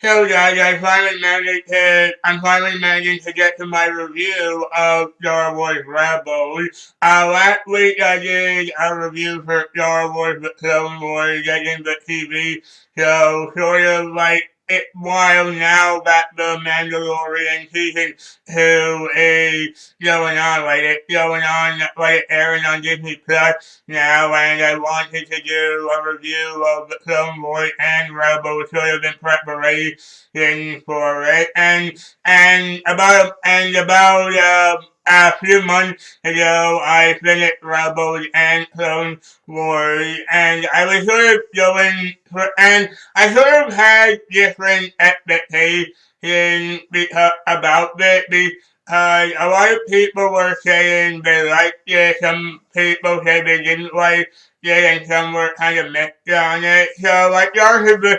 So guys, I'm finally managing to get to my review of Star Wars Rebels. Last week I did a review for Star Wars The Clone Wars, getting the TV show, sort of like it while now that the Mandalorian season 2 is like it's airing on Disney Plus now, and I wanted to do a review of the Clone Wars and Rebels sort of in preparation for it. And about a few months ago, I finished Rebels and Clone Wars, and I was sort of and I sort of had different expectations about it because a lot of people were saying they liked it, some people said they didn't like it, and some were kind of mixed on it. So, like, y'all have been,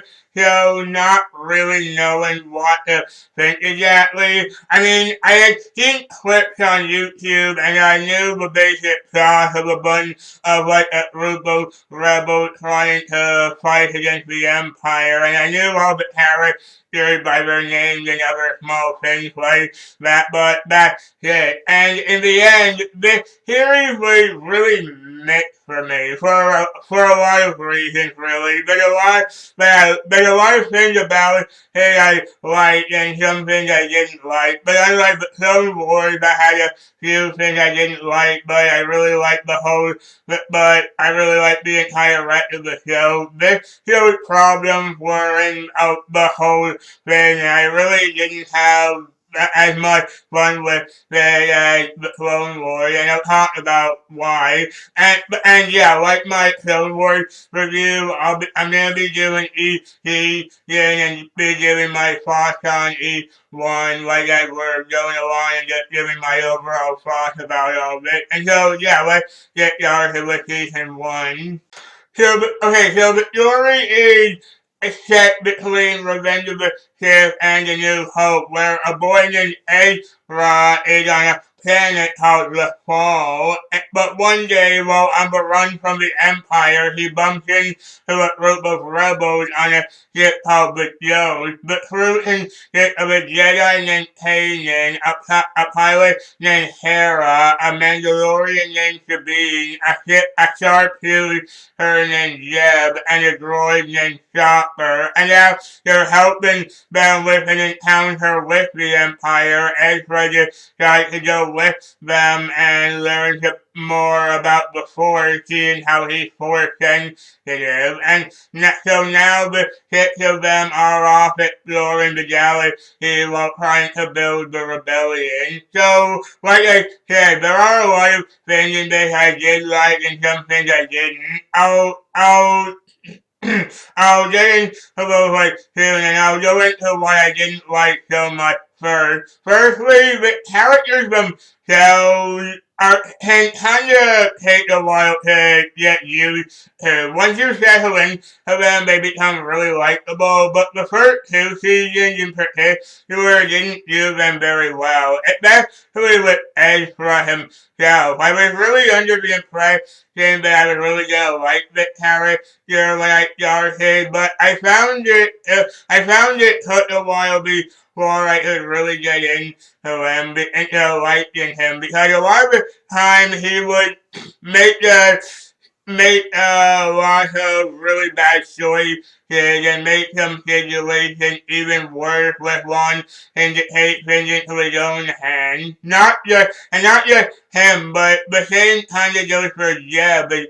not really knowing what to think exactly. I mean, I had seen clips on YouTube, and I knew the basic plot of a bunch of, like, a group of rebels trying to fight against the Empire, and I knew all the characters by their names and other small things like that, but that's it. And in the end, the series was really mixed for me for a lot of reasons, really. There's a lot of things about it I liked and some things I didn't like. But I like the Clone Wars. I had a few things I didn't like, but I really liked but I really liked the entire rest of the show. This show's problems were in the whole thing. I really didn't have as much fun with the Clone Wars, and I'll talk about why. And yeah, like my Clone Wars review, I'm gonna be doing each and be giving my thoughts on each one, like as we're going along and just giving my overall thoughts about all of it. And so yeah, let's get started with season one. So the story is set between Revenge of the Sith and A New Hope, where a boy named Ezra is on a planet called the Fall. But one day, while on the run from the Empire, he bumps into a group of rebels on a ship called the Joes. But through the ship of a Jedi named Kanan, a pilot named Hera, a Mandalorian named Sabine, a sharpshooter named Jeb, and a droid named Chopper. And after helping them with an encounter with the Empire, Ezra decides to go with them and learn more about the Force, seeing how he's Force sensitive. And so now the six of them are off exploring the galaxy while trying to build the rebellion. So, like I said, there are a lot of things in this I did like and some things I didn't. I'll get into those like soon, and I'll go into what I didn't like so much first. Firstly, the characters themselves can kind of take a while to get used to. Once you settle into them, they become really likable, but the first two seasons in particular didn't do them very well, especially with Ezra himself. I was really under the impression that I was really gonna like the character when I started, but I found it took a while before I could really get into into liking him, because a lot of the time he would make a make a lot of really bad choices and make some situations even worse with one and to take things into his own hands. Not just him, but the same kind of goes for Jeb as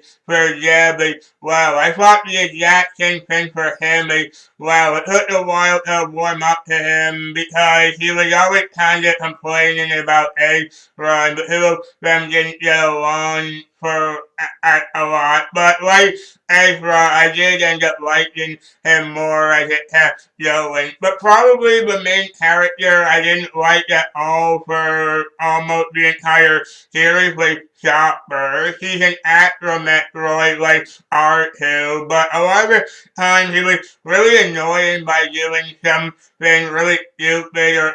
well. I thought the exact same thing for him as well. It took a while to warm up to him because he was always kind of complaining about Ezra, but two of them didn't get along for a lot. But like Ezra, I did end up liking him more as it kept going. But probably the main character I didn't like at all for almost the entire series was Chopper. He's an astromech like R2, but a lot of the time he was really annoying by doing something really stupid or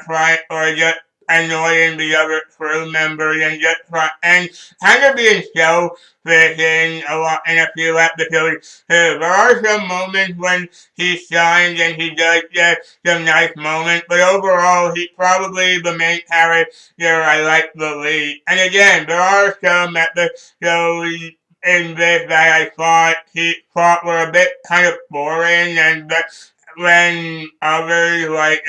annoying the other crew members and just try and kind of being selfish in in a few episodes too. There are some moments when he shines and he does get some nice moments, but overall he's probably the main character I like the least. And again, there are some episodes in this that I thought he thought were a bit kind of boring and when others like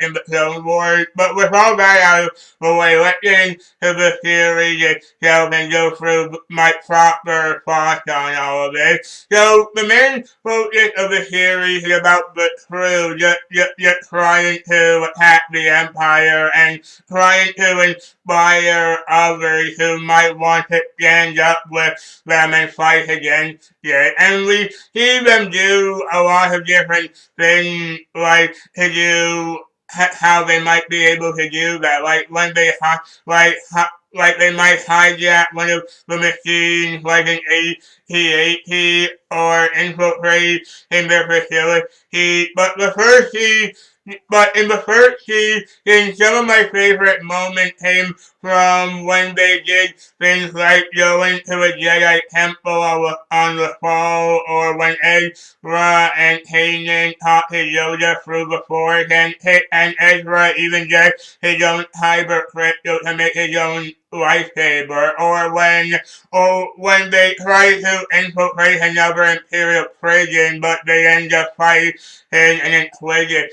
in the Clone Wars. But with all that out of the way, let's get into the series itself and go through my proper thoughts on all of it. So the main focus of the series is about the crew just trying to attack the Empire and trying to inspire others who might want to stand up with them and fight against it. And we see them do a lot of different things, like to do how they might be able to do that, like when they like they might hijack one of the machines, like an AT-AT, or infiltrate in their facility. But in the first season, some of my favorite moments came from when they did things like going to a Jedi temple on the fall, or when Ezra and Kanan talked to Yoda through the Force, and Ezra even gets his own kyber crystal to make his own lightsaber, or when they try to infiltrate another Imperial prison, but they end up fighting an Inquisitor,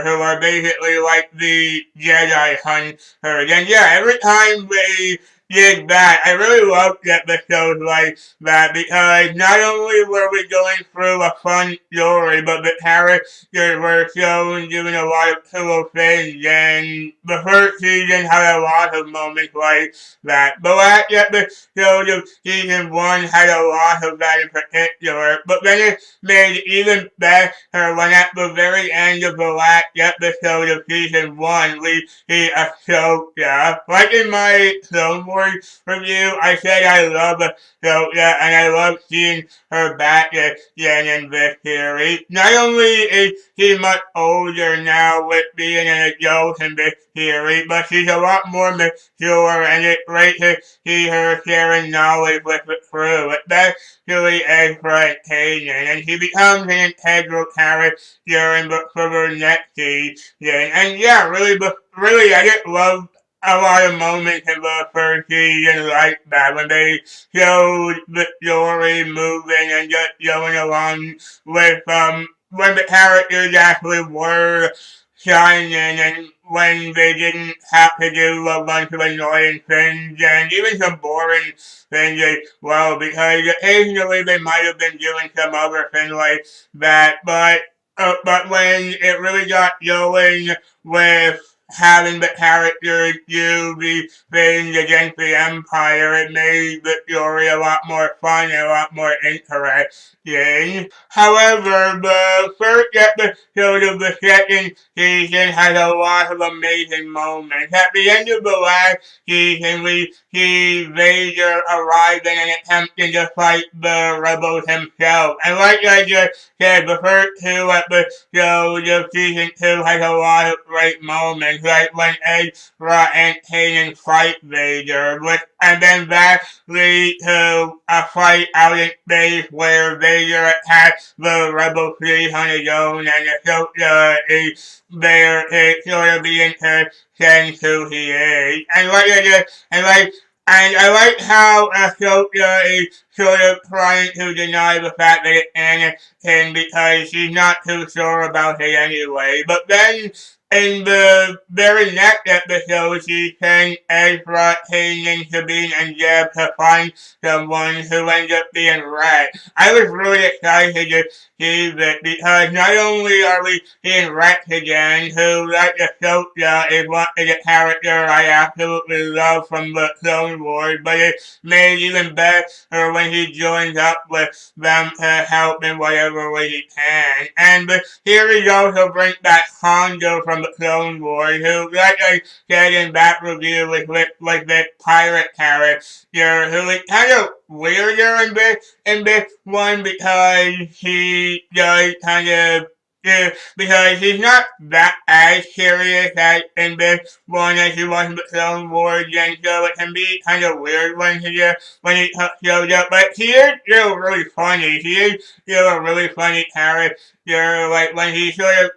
who are basically like the Jedi hunters. And yeah, every time they did that, I really loved episodes like that, because not only were we going through a fun story, but the characters were shown doing a lot of cool things, and the first season had a lot of moments like that. The last episode of season 1 had a lot of that in particular, but then it made even better when at the very end of the last episode of season 1, we see Ahsoka. Like in my Clone Wars review, I said I love Ahsoka, and I love seeing her back again in this series. Not only is she much older now with being an adult in this series, but she's a lot more mature, and it's great to see her sharing knowledge with the crew, especially Ezra and Kanan, and she becomes an integral character for the next season. And yeah, really, I just love a lot of moments in the first season like that, when they showed the story moving and just going along with when the characters actually were shining, and when they didn't have to do a bunch of annoying things and even some boring things as well, because occasionally they might have been doing some other thing like that, but when it really got going with having the characters do the things against the Empire, it made the story a lot more fun and a lot more interesting. However, the first episode of the second season had a lot of amazing moments. At the end of the last season, we see Vader arriving and attempting to fight the rebels himself. And like I just said, the first two episodes of season 2 had a lot of great moments, like when Ezra and Kanan fight Vader, and then that leads to a fight out in space where Vader attacks the rebel fleet on his own, and Ahsoka is there to sort of be interested who he is. And I like how Ahsoka is sort of trying to deny the fact that it's Anakin, because she's not too sure about it anyway. But then in the very next episode, she sends Ezra, Kanan, Sabine, and Jeb to find someone who ends up being Rex. I was really excited to see this, because not only are we seeing Rex again, who, like Ahsoka, is a character I absolutely love from the Clone Wars, but it's made even better when he joins up with them to help in whatever way he can. And the series also brings back Hondo from the Clone Wars, who, like I said in that review, was like this pirate character, who is kind of weirder in this one, because he does kind of because he's not that as serious as in this one as he was in the Clone Wars, and so it can be kind of weird when he shows up. But he is still really funny. He is still a really funny character. Like when he sort of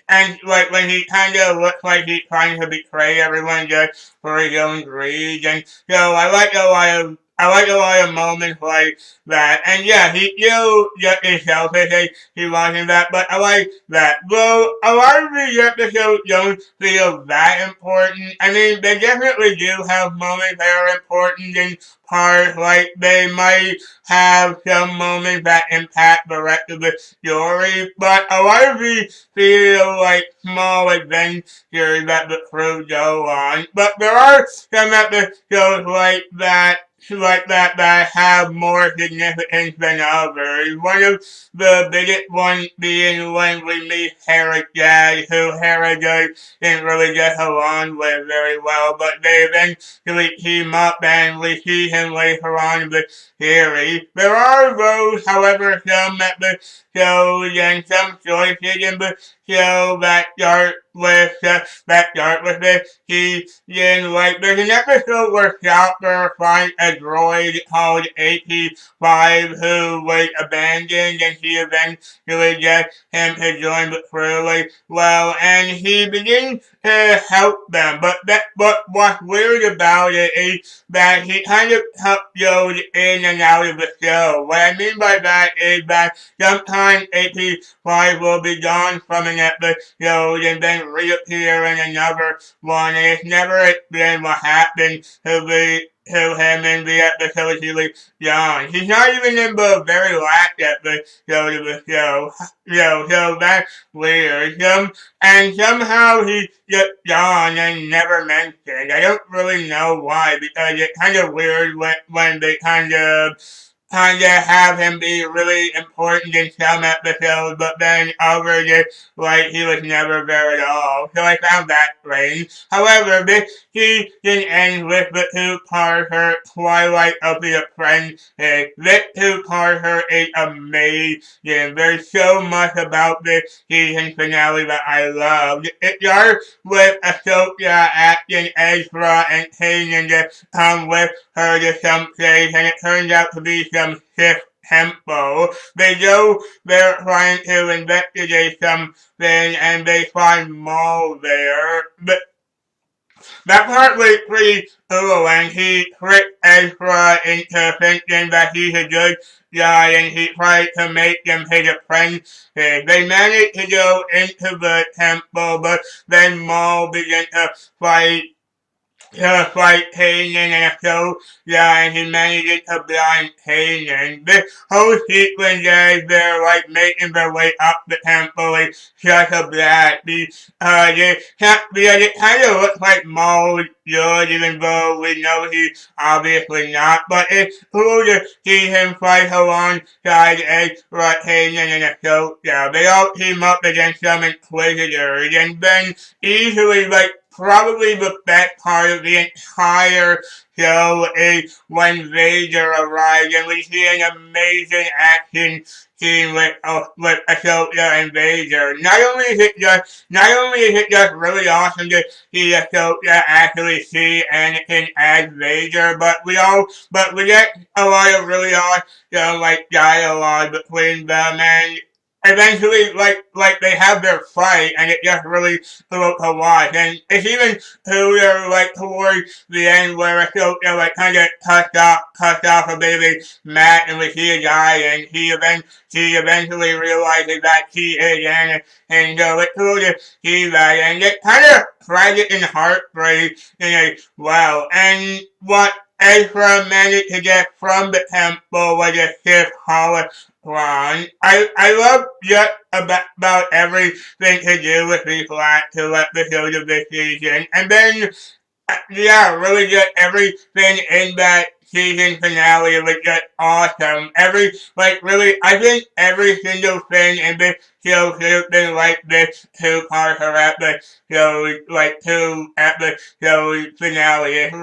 and like when he kind of looks like he's trying to betray everyone just for his own greed, and so I like a lot of moments like that. And yeah, he still just is selfish. He wasn't that, but I like that. Though a lot of the episodes don't feel that important. I mean, they definitely do have moments that are important in parts. Like they might have some moments that impact the rest of the story, but a lot of these feel like small adventures that the crew go on. But there are some episodes that have more significance than others. One of the biggest ones being when we meet Hera Jad, who Hera didn't really get along with very well, but they eventually team up and we see him later on in the series. There are those, however, some episodes and some choices in the show that start with this season. Like there's an episode where Chopper finds a droid called AP5 who was abandoned, and he eventually gets him to join the crew like well, and he begins to help them. But what's weird about it is that he kind of goes in and out of the show. What I mean by that is that sometimes AP5 will be gone from an episode and then reappear in another one, and it's never explained what happened to him in the episode he was gone. He's not even in the very last episode of the show. So that's weird. And somehow he just gone and never mentioned. I don't really know why, because it's kind of weird when they kind of have him be really important in some episodes, but then others just like he was never there at all. So I found that strange. However, this season ends with the two-parter Twilight of the Apprentice. This two-parter is amazing. There's so much about this season finale that I loved. It starts with Ahsoka asking Ezra and Kanan to come with her to some place, and it turns out to be some Sith temple. They go there trying to investigate something, and they find Maul there. But that part was pretty cool, and he tricked Ezra into thinking that he's a good guy, and he tried to make them his apprentices. They managed to go into the temple, but then Maul began to fight just like Kanan and so yeah, and he manages to blind Kanan. This whole sequence as they're like making their way up the temple is such a blast. Because it kind of looks like Maul good, even though we know he's obviously not. But it's cool to see him fight alongside Ezra, Kanan, and Ahsoka. They all team up against some Inquisitors, and then easily like probably the best part of the entire show is when Vader arrives, and we see an amazing action scene with Ahsoka and Vader. Not only is it just really awesome to see Ahsoka actually see Anakin as Vader, but we get a lot of really awesome like dialogue between them, and eventually like they have their fight, and it just really to watch. And it's even cooler like towards the end where Ahsoka like kind of cuts off a baby Matt, and we see a guy, and she eventually realizes that he is Anakin, and so it's cool to see that, and it kind of tragic and heartbreak in a wow. And what Ezra managed to get from the temple was a Sith Ron. I love just about everything to do with these last two episodes of this season. And then, yeah, really just everything in that season finale was just awesome. Really, I think every single thing in this show should have been like this two-parter episode finale. It's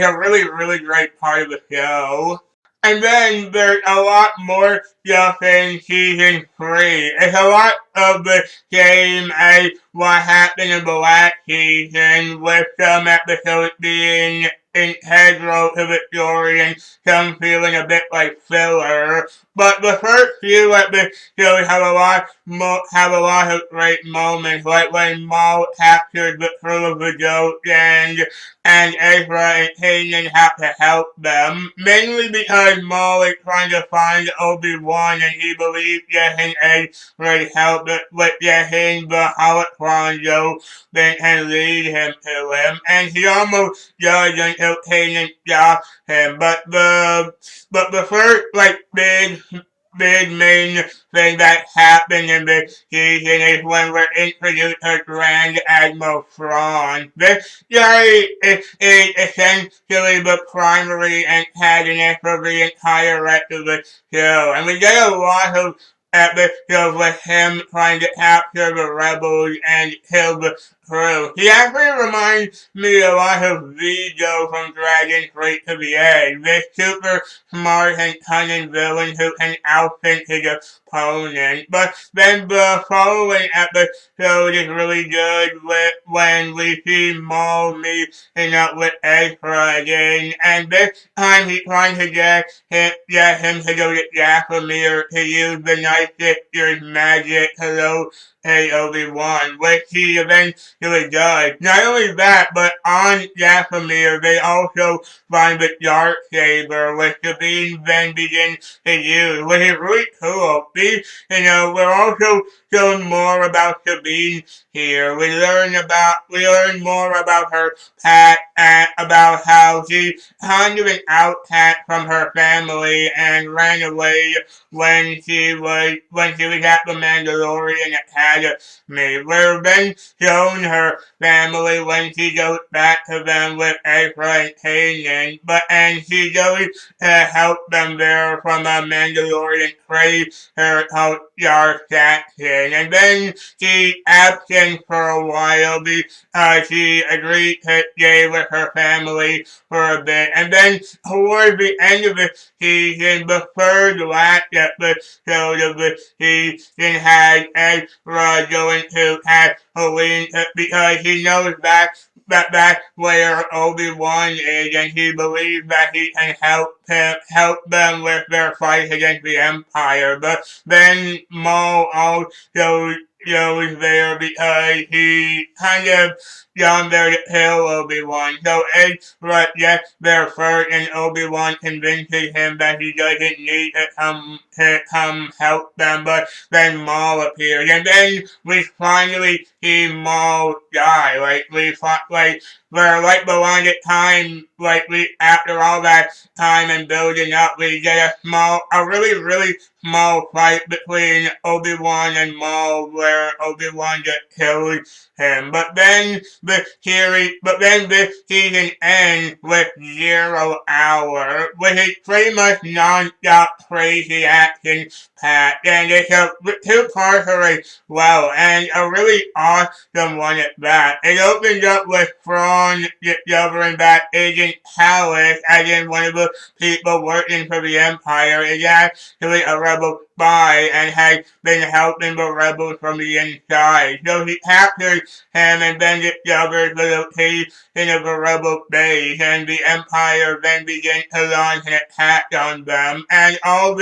a really great part of the show. And then there's a lot more stuff in season 3. It's a lot of the same as what happened in the last season, with some episodes being integral to the story and some feeling a bit like filler. But the first few episodes have a lot of great moments, like when Maul captures the crew of the joke and Ezra and Kanan have to help them, mainly because Maul is trying to find Obi-Wan and he believes getting Ezra help with getting the holocron joke then can lead him to him, and he almost does until Kanan stops him. But the first big main thing that happened in this season is when we're introduced to Grand Admiral Thrawn. This guy is essentially the primary antagonist for the entire rest of the show, and we get a lot of episodes with him trying to capture the rebels and kill the crew. He actually reminds me a lot of Vigo from Dragon Fleet to the Edge. This super smart and cunning villain who can outthink his opponent. But then the following episode is really good when we see Maul meeting up with Ezra again, and this time he's trying to get him to go to Dathomir to use the Night Sister's magic to locate Obi-Wan, which he eventually does. Not only that, but on Dathomir, they also find the dark saber, which Sabine then begins to use, which is really cool. We're also shown more about Sabine here. We learn more about her past and about how she's kind of an outcast from her family and ran away when she was at the Mandalorian Academy. We're then shown her family when she goes back to them with Ezra and Kanan, and she goes to help them there from a Mandalorian traitor called Jar Saxon. And then she absent for a while because she agreed to stay with her family for a bit. And then towards the end of the season, the third last episode of the season had Ezra going to Tatooine because he knows that's where Obi-Wan is, and he believes that he can help them with their fight against the Empire. But then Maul also goes there because he kind of gone there to kill Obi-Wan. So Ezra gets there first, and Obi-Wan convinces him that he doesn't need to come help them. But then Maul appears, and then we finally see Maul die. We're like the longest time, after all that time and building up, we get a really small fight between Obi-Wan and Maul, where Obi-Wan just kills him. But then this season ends with 0 Hour, which is pretty much non-stop crazy action packed, and it's a two-parter as well, and a really awesome one at that. It opens up with Thrawn discovering that Agent Kallus, as in one of the people working for the Empire, is actually a rebel spy and has been helping the rebels from the inside. So he captures him and then discovers the location of the rebel base, and the Empire then begins to launch an attack on them, and a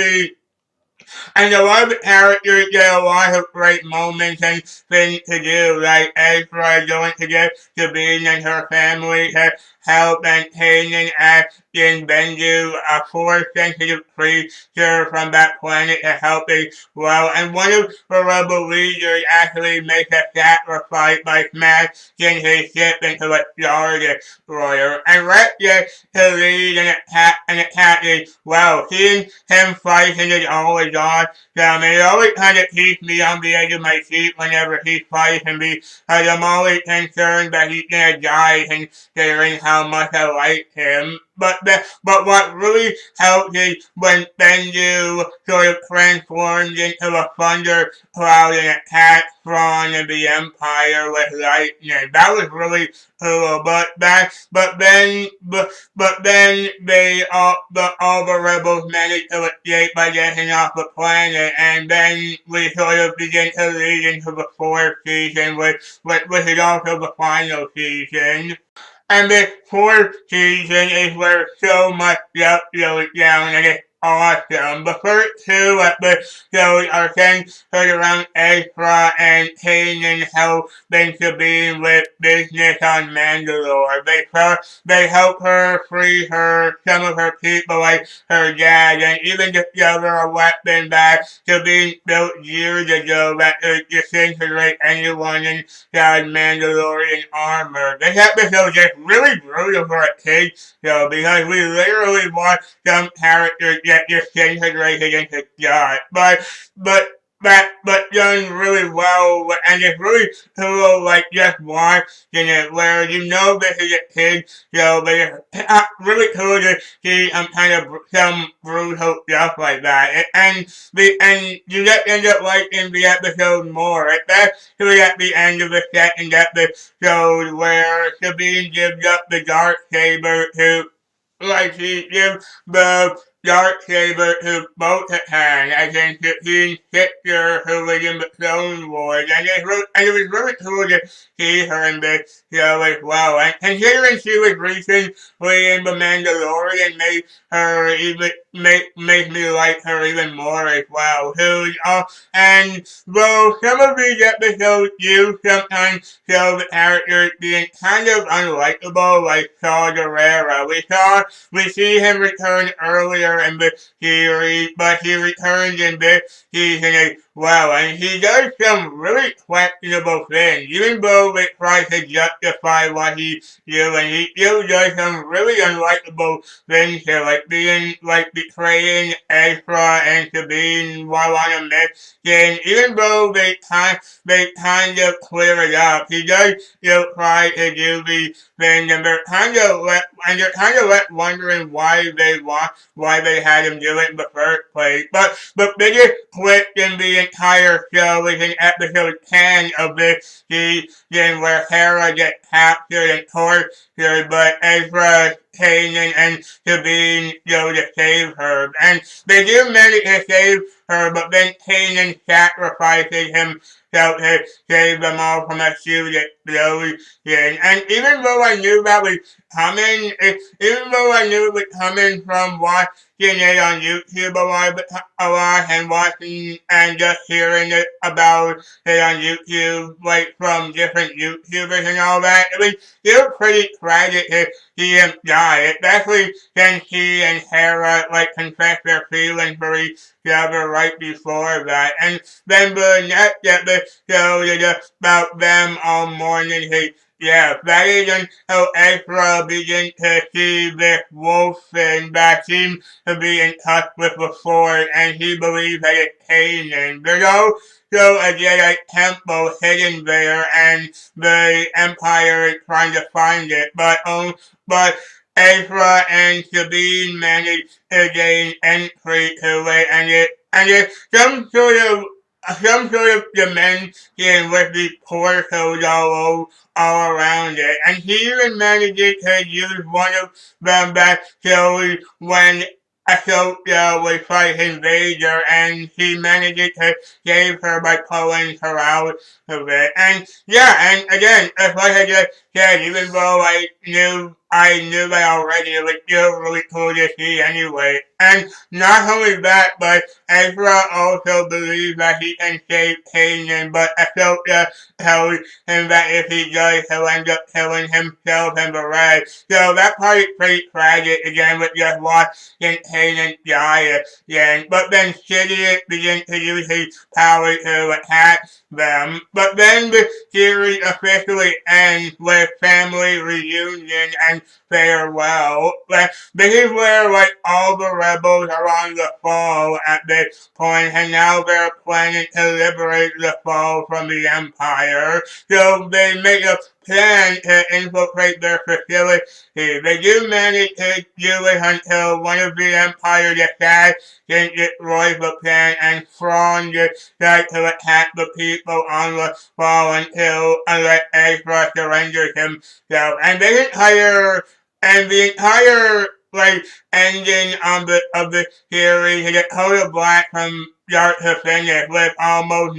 lot of the characters get a lot of great moments and things to do, like Ezra going to get Sabine and her family to help, and Kanan asking Bendu, a force-sensitive creature from that planet, to help as well. And one of the rebel leaders actually makes a sacrifice by smashing his ship into a Star Destroyer. And Rex gets to lead an attack as well. Seeing him fighting is always awesome. It always kind of keeps me on the edge of my seat whenever he's fighting because I'm always concerned that he's gonna die considering how much I like him. but what really helped is when Bendu sort of transformed into a thunder cloud and attacked from the Empire with lightning. That was really cool. But then all the rebels managed to escape by getting off the planet, and then we sort of begin to lead into the fourth season, which is also the final season. And the fourth season is where so much stuff goes down and it's awesome. The first two episodes are centered around Ezra and Kanan helping Sabine with business on Mandalore. They help her free some of her people like her dad and even discover a weapon that Sabine built years ago that could disintegrate anyone in Mandalorian armor. This episode is just really brutal for a kid, though, because we literally watch some characters get disintegrated into dust. But but done really well, and it's really cool, like just watching it, where you know this is a kid, so but it's really cool to see kind of some brutal stuff like that, and you just end up liking the episode more. Especially at the end of the second episode where Sabine gives up the dark saber to like she gives the dark saber to Bo-Katan against Sabine's sister who was in the Clone Wars, and it was really cool to see her in this show as well. And considering she was recently in The Mandalorian, made her even make me like her even more as well. And though some of these episodes do sometimes show the characters being kind of unlikable, like Saw Gerrera. We see him return earlier in the series, but he returns in this season as well, and he does some really questionable things, even though they try to justify what he's doing. He still does some really unlikable things here, like betraying Ezra and Sabine while on a mission. Even though they kind of clear it up, he does still try to do these things, and they're kind of left wondering why they had him do it in the first place. But the biggest twist in the entire show is in episode 10 of this season where Hera gets captured and tortured, but Ezra, Kanan, and Sabine go to save her. And they do manage to save her, but then Kanan sacrifices himself to save them all from a huge explosion. And even though I knew that was coming, even though I knew it was coming from watching it on YouTube a lot and watching and just hearing it about it on YouTube, like from different YouTubers and all that, it was still pretty tragic to see him die, especially since he and Hera like confessed their feelings for each other right before that. And then the next episode is about them all mourning his death. That is until Ezra begins to see this wolf thing that seems to be in touch with the Force, and he believes that it's Kanan. There's also a Jedi temple hidden there, and the Empire is trying to find it, but Ezra and Sabine managed to gain entry to it, and it's some sort of dimension with these portals all around it. And he even manages to use one of them that shows when Ahsoka was fighting Vader, and he manages to save her by pulling her out of it. And yeah, and again, as like I just said, even though I knew that already, it was still really cool to see anyway. And not only that, but Ezra also believes that he can save Kanan, but Ahsoka tells him that if he does, he'll end up killing himself and the rest. So that part is pretty tragic, again, with just watching Kanan die again. But then Sidious begins to use his power to attack them. But then the series officially ends with family reunion and farewell. This is where all the rebels are on the fall at this point, and now they're planning to liberate the fall from the Empire. So they make a plan to infiltrate their facility. They do manage to do it until one of the Empire decides to destroy the plan, and Thrawn decides to attack the people on the wall unless Ezra surrenders himself. And the entire ending of the series is a total blast from start to finish with almost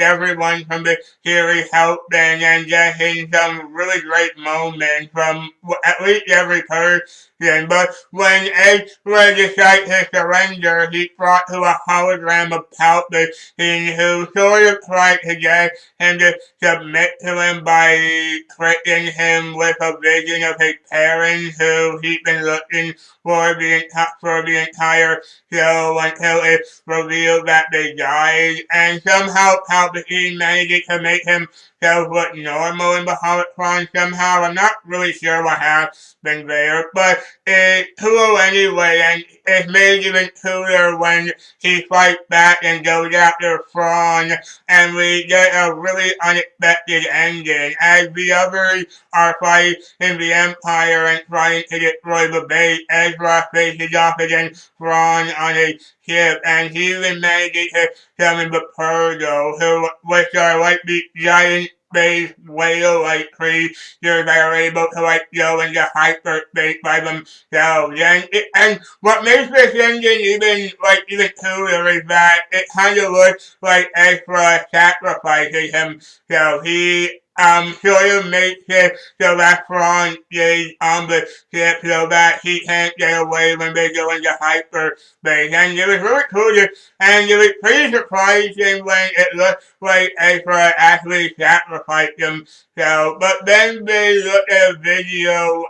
everyone from the series helping and getting some really great moments from at least every person. But when Ezra decided to surrender, he brought to a hologram of Palpatine who sort of tried to get him to submit to him by tricking him with a vision of his parents who he'd been looking for the entire show until it revealed that they died. And somehow Palpatine managed to make himself look normal in the holocron somehow. I'm not really sure what happened there, but it's cool anyway, and it's made even cooler when he fights back and goes after Thrawn, and we get a really unexpected ending as the others are fighting the Empire and trying to destroy the base. Ezra faces off against Thrawn on a ship, and he even manages to summon the Purgo, which are like the giant space whale-like creatures that are able to go into hyperspace by themselves. And what makes this engine even cooler is that it kind of looks like Ezra sacrifices himself. He sort of makes it so that Thrawn stays on the ship so that he can't get away when they go into hyperspace. And it was really cool and it was pretty surprising when it looked like Ezra actually sacrificed himself. But then they looked at a video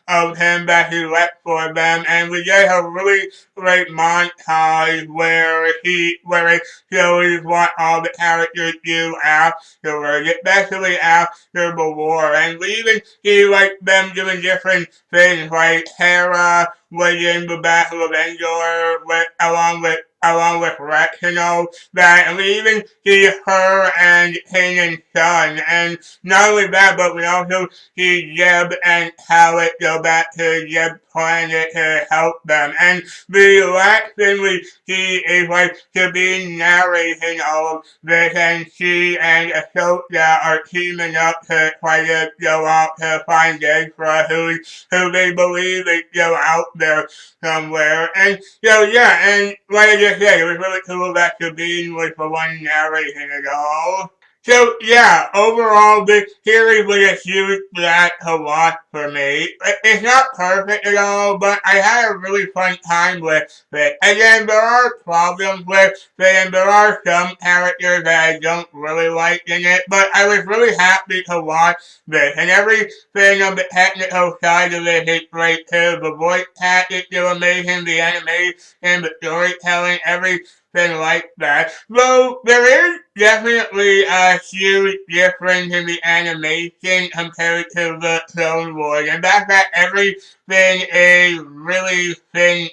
of him that he left for them, and we get a really great montage where it shows what all the characters do afterwards, especially after the war. And we even see them doing different things, like Hera winning the Battle of Endor along with Retinol, and we even see her and Kanan's son. And not only that, but we also see Zeb and Hallett go back to Zeb's planet to help them. And the last thing we see is Sabine narrating all of this, and she and Ahsoka are teaming up to try to go out to find Ezra, who they believe is still out there somewhere. And so yeah, and like I just said, it was really cool that Sabine was the one narrating it all. So yeah, overall this series was a huge black to watch for me. It's not perfect at all, but I had a really fun time with it. Again, there are problems with it, and there are some characters that I don't really like in it, but I was really happy to watch this. And everything on the technical side of it is great too. The voice acting is still amazing, the animation, the storytelling, everything like that. Though there is definitely a huge difference in the animation compared to the Clone Wars, and that's that everything is really thin,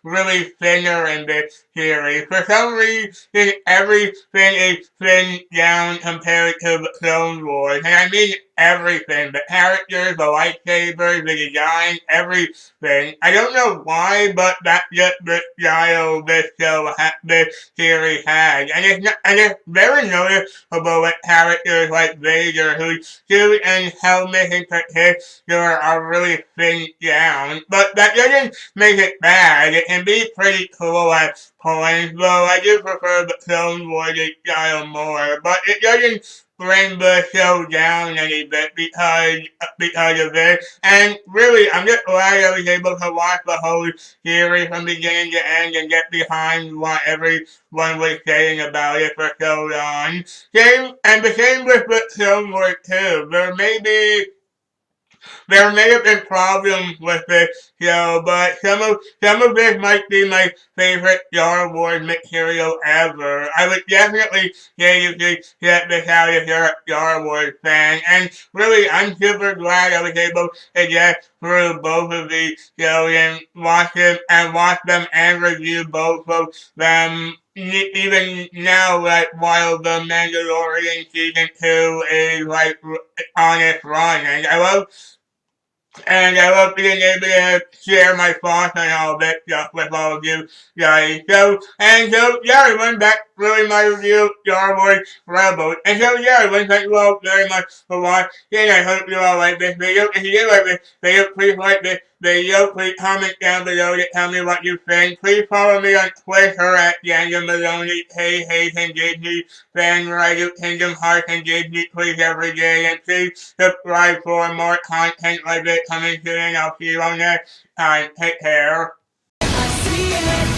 really thinner in this series. For some reason, everything is thinned down compared to the Clone Wars, and I mean everything. The characters, the lightsabers, the design, everything. I don't know why, but that's just the style this series has. And it's very noticeable with characters like Vader, whose suit and helmet in particular are really thinned down. But that doesn't make it bad. It can be pretty cool at points, though I do prefer the Clone Wars style more. But it doesn't bring the show down any bit because of this. And really, I'm just glad I was able to watch the whole series from beginning to end and get behind what everyone was saying about it for so long. The same with the Clone Wars too. There may have been problems with it, but some of this might be my favorite Star Wars material ever. I would definitely say you should check this out if you're a Star Wars fan. And really, I'm super glad I was able to get through both of these shows and watch them and review both of them. even now, like while the Mandalorian season 2 is like on its run, and I love being able to share my thoughts on all this stuff with all of you guys. So yeah, everyone, that's really my review of Star Wars Rebels. And so yeah, everyone, thank you all very much for watching. I hope you all like this video. If you did like this video, please like this video. Please comment down below to tell me what you think. Please follow me on Twitter at Daniel Maloney, Hey and Disney, Fan Writer, Kingdom Hearts and Disney, please every day. And please subscribe for more content like this coming soon. I'll see you on next time. Take care. I see it.